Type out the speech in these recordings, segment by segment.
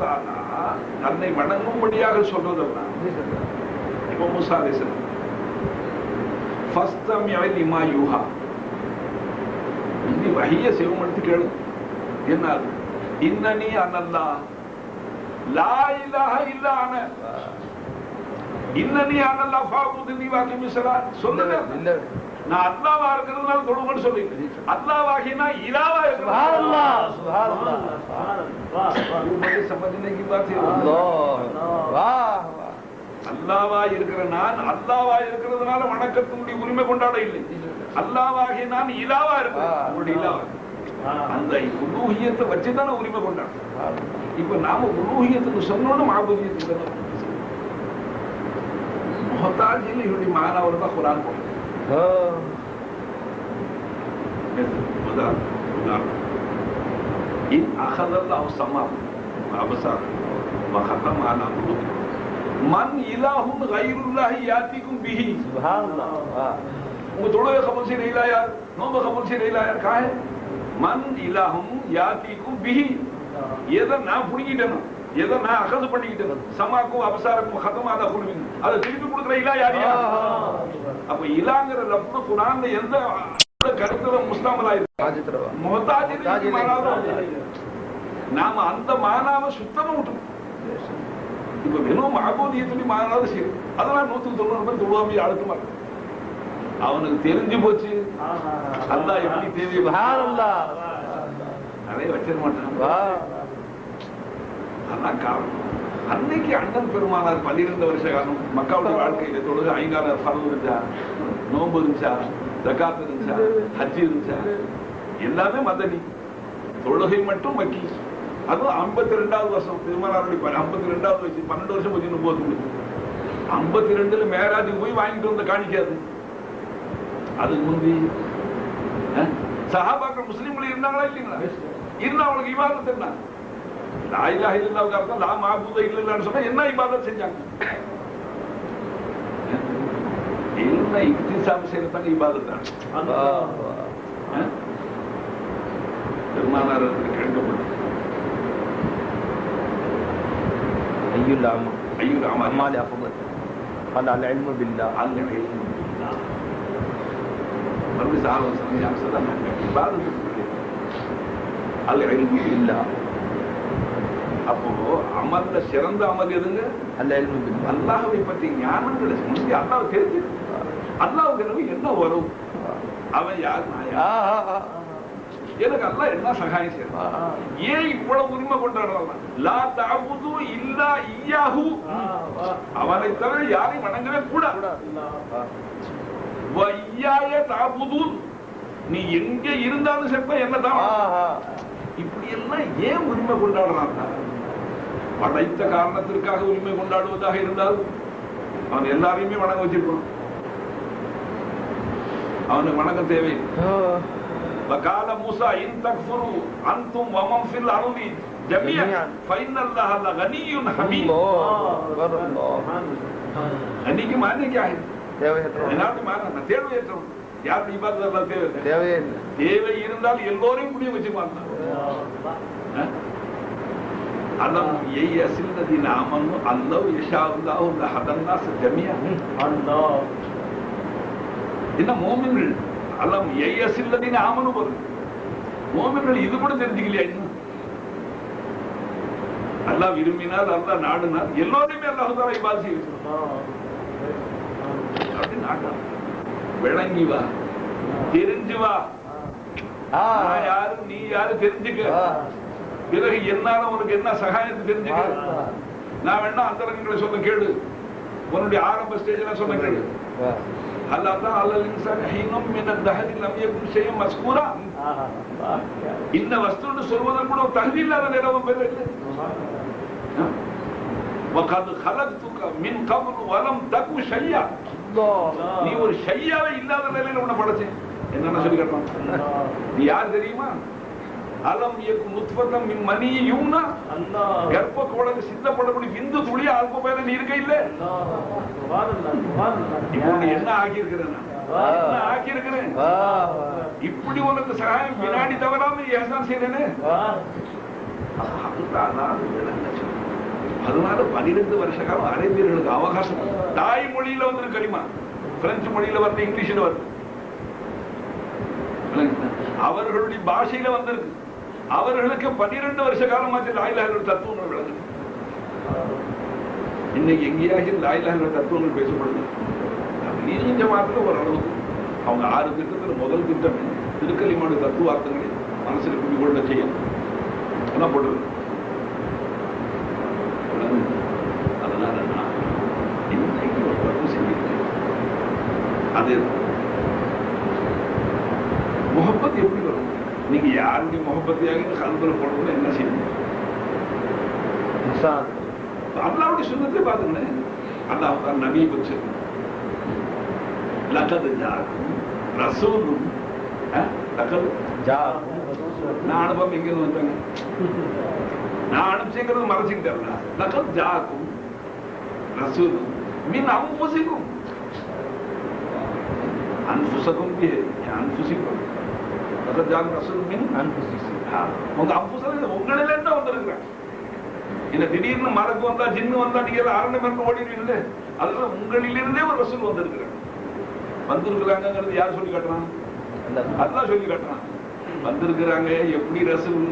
தானா தன்னை வணங்கும்படியாக சொல்றதெல்லாம் இப்ப மூசா அலைஹிஸ்ஸலாம் ஃபஸ்தமிஅ லிமா யூஹா, நீ வஹிய செவிமடுத்து கேளு. என்ன இன்னனி அனல்லாஹ் லா இலாஹ இல்லா அன இன்னனி அனல்லாஹ் ஃபஅபுதுனி வஅகிமி ஸலாத். சொல்லுங்க, நான் அல்லாஹ்வா இருக்கிறதுனால தொழுங்கன்னு சொல்லுங்க. அல்லாஹ்வாகினா இலாஹா இருக்கிறது. சுப்ஹானல்லாஹ் சுப்ஹானல்லாஹ் சுப்ஹானல்லாஹ். मुझे समझने की बात है. வாஹ் அல்லாஹ்வா இருக்கிற நான் அல்லாஹ்வா இருக்கிறதுனால வணக்கத்தினுடைய உரிமை கொண்டாட இல்லை. அல்லாஹ்வாகிய நான் இலாஹா இருக்கிறேன். உங்களுடைய இலாஹா அந்த உலூஹியத்தை வச்சுதானே உரிமை கொண்டாடுறோம். இப்ப நாம உலூஹியத்துக்கு சொன்னோன்னு மாபூதியத்துக்கு தான் முஹ்தாஜில் இப்படி மானவர் தான் குர்ஆன் போடுறது. إن أخذ الله سمعهم وأبصارهم وختم على قلوبهم من إله غير الله يأتيكم به. سبحان الله. वो थोड़ा खबर से नहीं लाया, नो खबर से नहीं लाया. कहा है मन इलाहुम यातीकुम बिही. ये तो ना पुड़ीटना, ये तो ना अखज़ पड़ीटना. समा को अबसार को खत्म आधा खुलविन. अरे तिरिपि पुड़कर इला यार यार. अब इलांगर लफ्ज़ कुरान ने यंदा கருத்துல முஸ்லிம்களாய் முஹ்தாஜில் நாம அந்த மானாவை சுத்தமா விட்டுரும். இப்ப வெறும் மாபூதியத்துடைய மானாவது சரி, அதெல்லாம் 190 பேர் தொழுவாமி அழுத்தமா இருக்கு. அவனுக்கு தெரிஞ்சு போச்சு அல்லாஹ் எப்படி தெரியும். நிறைய வச்சிட மாட்டான். அதான் காரணம். அன்னைக்கு அண்ணன் பெருமானார் 12 வருஷ காலம் மக்காவுடைய வாழ்க்கையில தொழுது 5 ஃபர்து இருந்துச்சா, நோன்பு இருந்துச்சா, ஜகாத் இருந்துச்சா, ஹஜ் இருந்துச்சா, எல்லாமே மதனி. தொழுகை மட்டும் மக்கி. அதுவும் 52வது வருஷம் பெருமானாருடைய 52வது வயசு 12 வருஷம் போச்சு. 30 52ல மேராஜுக்கு போய் வாங்கிட்டு வந்த காணிக்காது. அதுக்கு முந்தி சஹாபாக்கள் முஸ்லிம்கள் இருந்தாங்களா இல்லைங்களா? இருந்தா அவங்களுக்கு இபாதத் என்ன? லா இலாஹ இல்லல்லாஹ்வுக்கு அர்த்தம் லா மாபூத இல்லல்லாஹ்னு சொன்னா என்ன இபாதத் செஞ்சாங்க? என்ன இக்திசாம் செய்யறதாங்க இபாதத் தான். பெருமானார் கேட்கப்பட்டது ஐயுல் அமல் ஐயுல் அமல் அஃதல் قال العلم بالله. العلم بالله. மறுபடியும் சாலம் சொன்னாங்க சொல்றாங்க இபாதத் العلم بالله. அப்போ அமல்ல சிறந்த அமல் எதுங்க? العلم بالله. அல்லாஹ்வை பற்றி ஞானம் கிடைச்சு முந்தி அல்லாஹ் தெரிஞ்சு அல்லாஹ்வுக்கு என்ன வரும், அவன் யார், நான் யார், எனக்கு அல்லாஹ் என்ன சகாயம் செய்யறான், ஏன் இவ்வளவு உரிமை கொண்டாடுறான்? லா தஅபுது இல்லா இய்யாஹு, அவனை தவிர யாரையும் வணங்கவே கூடாது. வ இய்யாய தஅபுதுன், நீ எங்க இருந்தாலும் செப்ப என்னதான். இப்படி எல்லாம் ஏன் உரிமை கொண்டாடுறான்? படைத்த காரணத்திற்காக உரிமை கொண்டாடுவதாக இருந்தால் அவன் எல்லாரையுமே வணங்க வச்சிருப்பான். அவனுக்கு வணக்கம் தேவை. وقال موسى إن تكفروا أنتم ومن في الأرض جميعا فإن الله لغني حميد. غني की माने क्या है? தேவையற்றவன். மானா தேவையற்றவன். யார் இபாதத் அல்லாஹ் தேவை தேவை இருந்தால் எல்லோரையும் புரிய வச்சு மாட்டான். அலம் யஸில்லதீன ஆமனு அல்லாஹ் யஷாஅல்லாஹு லஹதன்னாஸ் ஜமீஅ. அல்லாஹ் என்ன மூமின்கள் அலம் யஸில்லதீன ஆமனு வரும். மூமின்கள் இது கூட தெரிஞ்சுக்கலையா இன்னும்? அல்லாஹ் விரும்பினால் அல்லாஹ் நாடினால் எல்லோரையுமே அல்லாஹ் தஆலா இபாதத் செய்வான். அப்படி நாடா விளங்கி வா, தெரிஞ்சு வா. நான் யாரு நீ யாரு தெரிஞ்சுக்க. பிறகு என்னால உனக்கு என்ன சகாயத்தை தெரிஞ்சுக்க. நான் வேணா அந்தரங்களை சொல்ல கேளு, உன்னுடைய ஆரம்ப ஸ்டேஜ்ல சொல்ல கேளு. அல்லாஹ் தான் அலல் இன்சான் ஹீனும் மின தஹரி லம் யகுன் ஷைஅன் மஸ்கூரா. இந்த வஸ்துன்னு சொல்வதற்கு கூட தகுதி இல்லாத நேரம் பேர் இல்லை. وقد خلقتك من قبل ولم تك شيئا. நீ ஒரு ஷையாவே இல்லாத நிலையில உன்னை படைச்சேன். என்னன்னு சொல்லி கேட்டான். நீ யார் தெரியுமா? அலம் யகு நுத்ஃபதம் மின் மனி யும்னா. அல்லாஹ் கர்ப்ப கோளத்தில் சித்தப்படக்கூடிய விந்து துளி அல்ப பையில நீ இருக்க இல்ல. சுப்ஹானல்லாஹ் சுப்ஹானல்லாஹ். இப்போ நீ என்ன ஆகி இருக்கிறேன்? என்ன ஆகி இருக்கிறேன்? இப்படி உனக்கு சகாயம் வினாடி தவறாம ஏசான் செய்றேனே. அதனால 12 வருஷ காலம் அரேபியர்களுக்கு அவகாசம். தாய்மொழியில வந்து கலிமா, பிரெஞ்சு மொழியில வருது, இங்கிலீஷ்ல வருது, அவர்களுடைய பாஷையில வந்திருக்கு. அவர்களுக்கு 12 வருஷ காலமாச்சு லாயிலாக தத்துவங்கள் விளங்குது. இன்னைக்கு எங்கேயாச்சும் லாயிலாக தத்துவங்கள் பேசப்படுது. நீங்க மாத்திரம் ஓரளவுக்கு அவங்க 6 திட்டத்துல முதல் திட்டம் திருக்கலிமாடு தத்துவார்த்தங்களை மனசுல குடிகொள்ள செய்யணும். அதான் போடுறது. அதனால நான் இன்னைக்கு ஒரு தப்பு செஞ்சிருக்கேன். அது முகப்பத் எப்படி வரும்? நீங்க யாருடைய முகப்பத்தையாக கல்பனை போடணும் என்ன செய்யணும்? அல்லாவுடைய சுண்ணத்தை பாத்துங்களேன். அல்லாஹ் நபியை பற்றி லகத் ஜாக்கும் ரசூலும் நான் அனுபவம் எங்க இருந்து வந்தாங்க? நான் அனுப்பிச்சுங்கிறது மறைச்சுக்கிட்டேன். லகத் ஜாக்கும் ரசூலும் மின் அன்ஃபுசிக்கும் அன்ஃபுசக்கும் அன்ஃபுசிக்கும் லகத் ஜாக்கும் ரசூலும் மின் அன்ஃபுசிக்கும் உங்க அன்ஃபுசல உங்களில இருந்து வந்திருக்கிறாங்க. இல்ல திடீர்னு மரக்கு வந்தா ஜின்னு வந்தா நீங்க ஆரண்யம் இருந்து ஓடிடுவீங்களே, அதனால உங்களிலிருந்தே ஒரு ரசூல் வந்திருக்கிறாங்க. வந்திருக்கிறாங்கிறது யார் சொல்லி காட்டுறான்? அல்லாஹ் சொல்லி காட்டுறான். வந்திருக்கிறாங்க. எப்படி ரசூல்?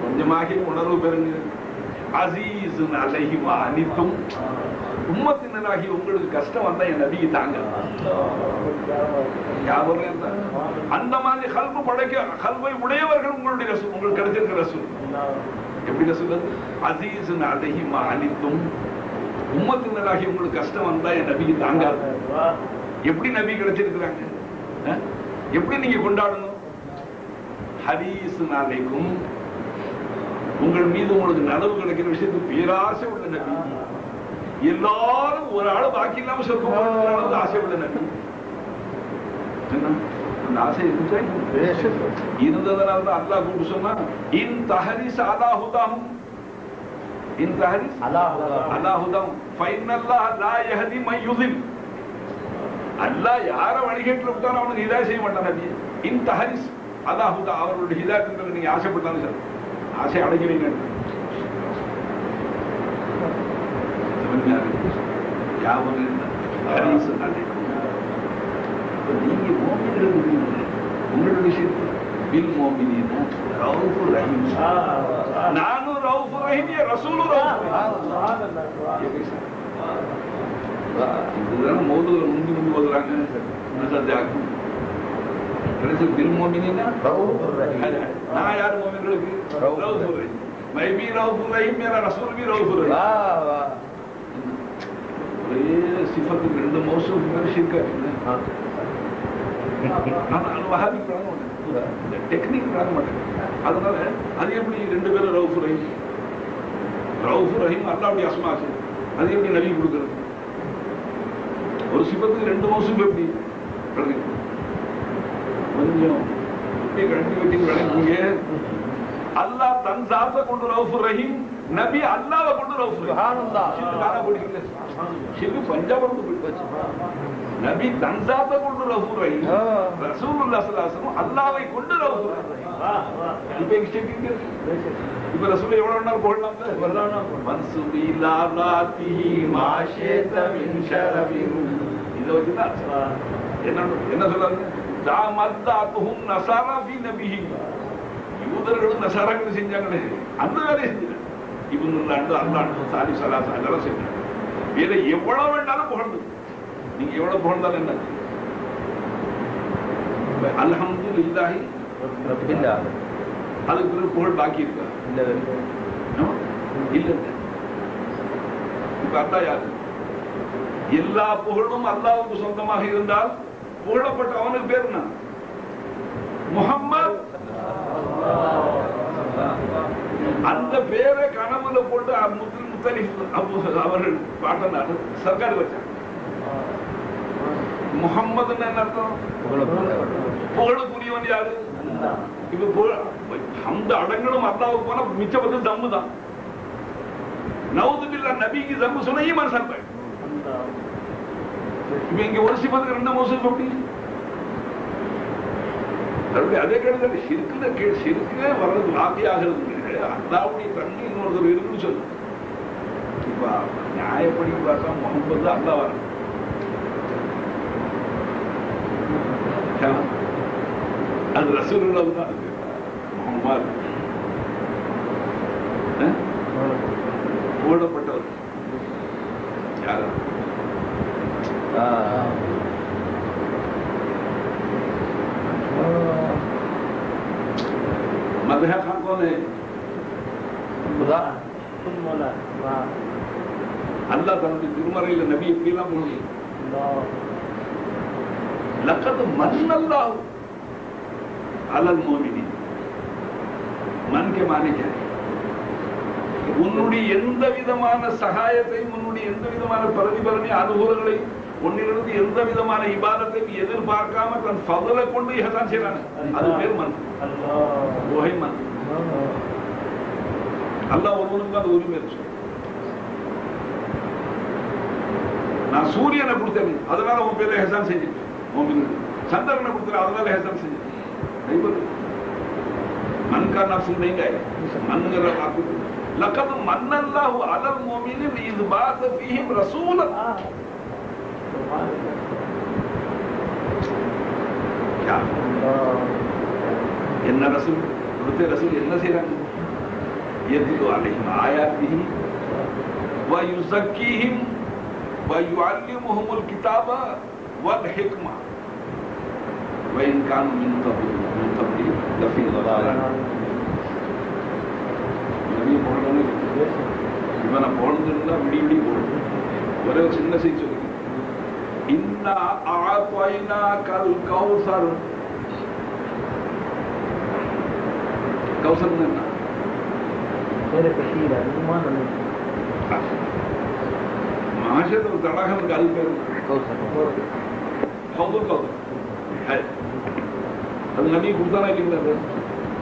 கொஞ்சமாகி உணர்வு பெறுங்க. அசீஸ் அலைஹி மா அனித்தும், உம்மத்தினராகி உங்களுக்கு கஷ்டம் வந்தா என் நபிக்கு தாங்க. அந்த மாதிரி கல்பு படைக்க கல்வை உடையவர்கள் உங்களுடைய ரசூல், உங்களுக்கு கிடைச்சிருக்கிற ரசூல். எப்படி ரசூல்? அசீஸ் அலைஹி மா அனித்தும், உம்மத்தினராகி உங்களுக்கு கஷ்டம் வந்தா என் நபிக்கு தாங்காது. எப்படி நபி கிடைச்சிருக்கிறாங்க? எப்படி நீங்க கொண்டாடணும்? ஹரீஸ் அலைக்கும், உங்கள் மீது உங்களுக்கு நனவு கிடைக்கிற விஷயத்துக்கு பேராசை உள்ள நபி. எல்லாரும் ஒரு ஆளு பாக்கி இல்லாம சொல்ல ஆசை உள்ள நபி. அந்த ஆசை இருந்ததுனால தான் அல்லாஹ் கூப்பிட்டு சொன்னா, இன் தஹரிஸ் அலாஹுதாஹும், இன் தஹரிஸ் அலாஹுதாஹும் ஃபைனல்லாஹ் லா யஹதி மன் யுதில். அல்லாஹ் யார வழிகேட்டில் விட்டாலும் அவனுக்கு ஹிதாயத் செய்ய மாட்டான் நபி. இன் தஹரிஸ் அல்லாஹுதா, அவர்களுடைய ஹிதாயத்துக்கு நீங்க ஆசைப்பட்டாலும் சார் ஆசை அடங்கி வைங்க. நீங்க உங்களுடைய விஷயத்தில் பில் மோமினா ரவுஃபு ரஹீம், நானும் ரவுஃபு ரஹீம், ரசூலும் இதுதான் மௌதுல முந்தி முந்தி ஓதுறாங்க. பில் மோமினா நான் யாரு மோமின்களுக்கு ரவுஃபு ரஹீம், மைபி ரவுஃபு ரஹீம், மேரா ரசூல் பி ரவுஃபு ரஹீம். ஒரே சிஃபத்துக்கு 2 மௌசூஃப் மாதிரி ஷிர்க் ஆகுது. டெக்னிக் வழங்க மாட்டேன். அதனால அது எப்படி 2 பேரும் ரவுஃபு ரஹீம், ரவுஃபு ரஹீம் அல்லாஹ்வுடைய அஸ்மாஸ், அது எப்படி நபி கொடுக்கிறது? ஒரு சிஃபத்துக்கு 2 மௌசூஃப் எப்படி? கொஞ்சம் கண்டி வச்சு விளங்குங்க. அல்லாஹ் தன் சாத்தை கொண்டு ரவுஃபு ரஹீம், நபி அல்லாஹ்வை கொண்டு ரவுஃபு ரஹீம். பஞ்சாப் நபி தன் சாத்தை கொண்டு ரவுஃபு ரஹீம், ரசூலுல்லாஹ் ஸல்லல்லாஹு அலைஹி வஸல்லம் அல்லாஹ்வை கொண்டு ரவுஃபு ரஹீம். இப்ப எக்ஸ்டெண்டிங் இப்ப ரசூல் எவ்வளவு வேணாலும் போடலாம். மன்சுபி லாலாத்திஹி மாஷேத மின் ஷரபின், இத வச்சுதான் என்ன சொல்றாங்க? தாமத்தாத்துஹும் நஸாரா ஃபீ நபிஹி, யூதர்களும் நஸாராக்கள் செஞ்சாங்களே அந்த வேலையை செஞ்சாங்க. இவங்க அல்லாஹ் சாலி ஸலாத் அதெல்லாம் செஞ்சாங்க. வேற எவ்வளவு வேண்டாலும் புகழ்ந்து, நீங்க எவ்வளவு புகழ்ந்தாலும் என்ன? அல்ஹம்துலில்லாஹி அதுக்கு புகழ் பாக்கி இருக்கா? இல்ல. இப்ப அல்லாஹ் யாரு? எல்லா புகழும் அல்லாஹ்வுக்கு சொந்தமாக இருந்தால் புகழப்பட்ட அவனுக்கு பேர் என்ன? முஹம்மத். அந்த பேரை கனவுல போட்டு அவர்கள் பாட்டினார், சர்க்கார் வச்சாங்க. முகம்மது என்ன அர்த்தம்? புகழுக்குரியவன் யாரு? இப்ப அந்த அடங்களும் அல்லாவுக்கு போனா மிச்சம் வந்து தம்மு தான். நவுதுபில்லா நபிக்கு தம்மு சொன்ன ஈமான் சர்க்கார். இப்ப இங்க ஒரு சிபத்துக்கு 2 மௌசூஃப் எப்படி? அதே கிடையாது. சிறுக்குல சிறுக்கே வர்றது வாக்கியாகிறது. அல்லாவுடைய கண்ணு இன்னொருத்தர் இருக்குன்னு சொல்லு. இப்ப நியாயப்படி பார்த்தா முகமது அல்லா வர அது ரசூலுல்லாஹ் தான். அது முகமது ஓடப்பட்டவர் யாரு? मदह खान कौन है? खुदा अल्लाह तन्नुடைய திருமறையில நபி எப்படிலாம் போனீங்க? லக்கத் மன்னல்லாஹு அலல் முஃமினீன். மன் के माने क्या है? உன்னுடைய எந்த விதமான சகாயத்தையும் உன்னுடைய எந்த விதமான பிரதிபலனை அனுகூலங்களையும் உன்னிலிருந்து எந்த விதமான இபாதத்தையும் எதிர்பார்க்காம தன் ஃபضலை கொண்டு இஹ்சான் செய்றாங்க. அது பேர் மன். ஓஹை மன். அல்லாஹ் ஒருவனுக்கு அந்த உரிமை இருக்கு. நான் சூரியனை கொடுத்தேன் அதனால உன் பேர்ல இஹ்சான் செஞ்சேன். முஃமினுக்கு சந்திரனை கொடுத்தேன் அதனால இஹ்சான் செஞ்சேன். मन का नफ्स नहीं गए मन लक़द मन्नल्लाहु अलल मुमिनीन इज़ बाअस फीहिम रसूलन. क्या என்ன ரசூல் கொடுத்த ரசூல் என்ன செய்றாங்க? यदुल्लु अलैहिम आयातिही व युज़क्कीहिम व युअल्लिमुहुमुल किताबा वल हिक्मा व इन कानू मिन क़ब्ल लफी ज़लाल. நபி போறணும் இவனை போறதுன்னா விடி விடி போறணும். ஒரே ஒரு சின்ன செய்தி சொல்லுங்க. இன்னா ஆத்வைனா கல் கௌசர். கௌசர் என்ன? मेरे कशीर है मान नहीं महाशय तो तड़ाखन गाल पे कौसर हौदुल कौसर है. அது நபி கொடுத்தானா இல்லைங்களா?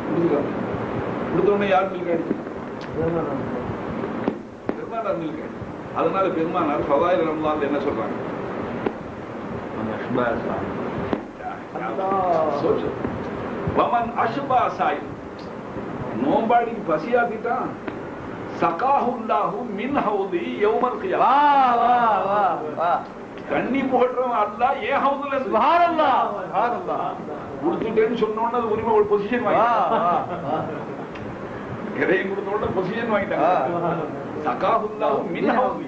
கொடுத்துருக்காங்க. கொடுத்தோடனே யார் மில்காடி? பெருமானார் மில்காடி. அதனால பெருமானார் ஃபதாயில் ரமலான் என்ன சொல்றாங்க? வமன் அஷ்பா சாய் நோம்பாடிக்கு பசியாத்திட்டான் சகாஹுல்லாஹு மின் ஹவுதி யௌமல் கியாமா. वाह वाह वाह தண்ணி போடுறவன் அல்லாஹ் ஏன் ஹவுதுல சுப்ஹானல்லாஹ் சுப்ஹானல்லாஹ் கொடுத்துட்டேன்னு சொன்னோன்னு அது உரிமை ஒரு பொசிஷன் வாங்கிட்டான். இறையும் கொடுத்தோட பொசிஷன் வாங்கிட்டாங்க. சகாஹுல்லாஹு மின் ஹவுதி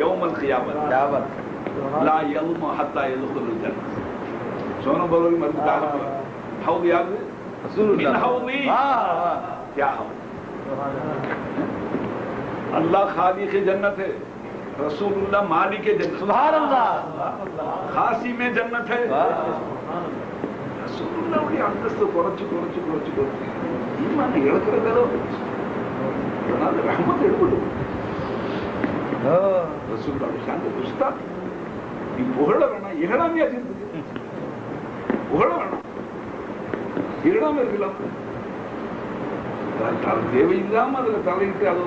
யௌமல் கியாமா லா யல்மு ஹத்தா யதுகுலுல் ஜன்னah. சோனம் பலவி மருந்து தாகம் ஹவுது யாரு? ரசூலுல்லாஹ். மின் ஹவுதி क्या हो? अल्लाह खालिक जन्नत है, रसूलुल्लाह मालिक जन्नत. सुभान अल्लाह. खासी में जन्नत है. रसूलुल्लाह उड़ी अंतस्त कुरच्चु कुरच्चु कुरच्चु कुरच्चु ईमान इळकरदलो प्रणाम रहमत एडबडु रसूलुल्लाह शांत उस्ताद ಈ ಪುಹಳ ಬೇಡ ಇಹಳಾಮಿ ಆಗಿರ್ತದೆ. ಪುಹಳ ಬೇಡ ಇಹಳಾಮಿ ಇರಲಿಲ್ಲ. தேவையில்லாம அதுல தலையிட்டு அது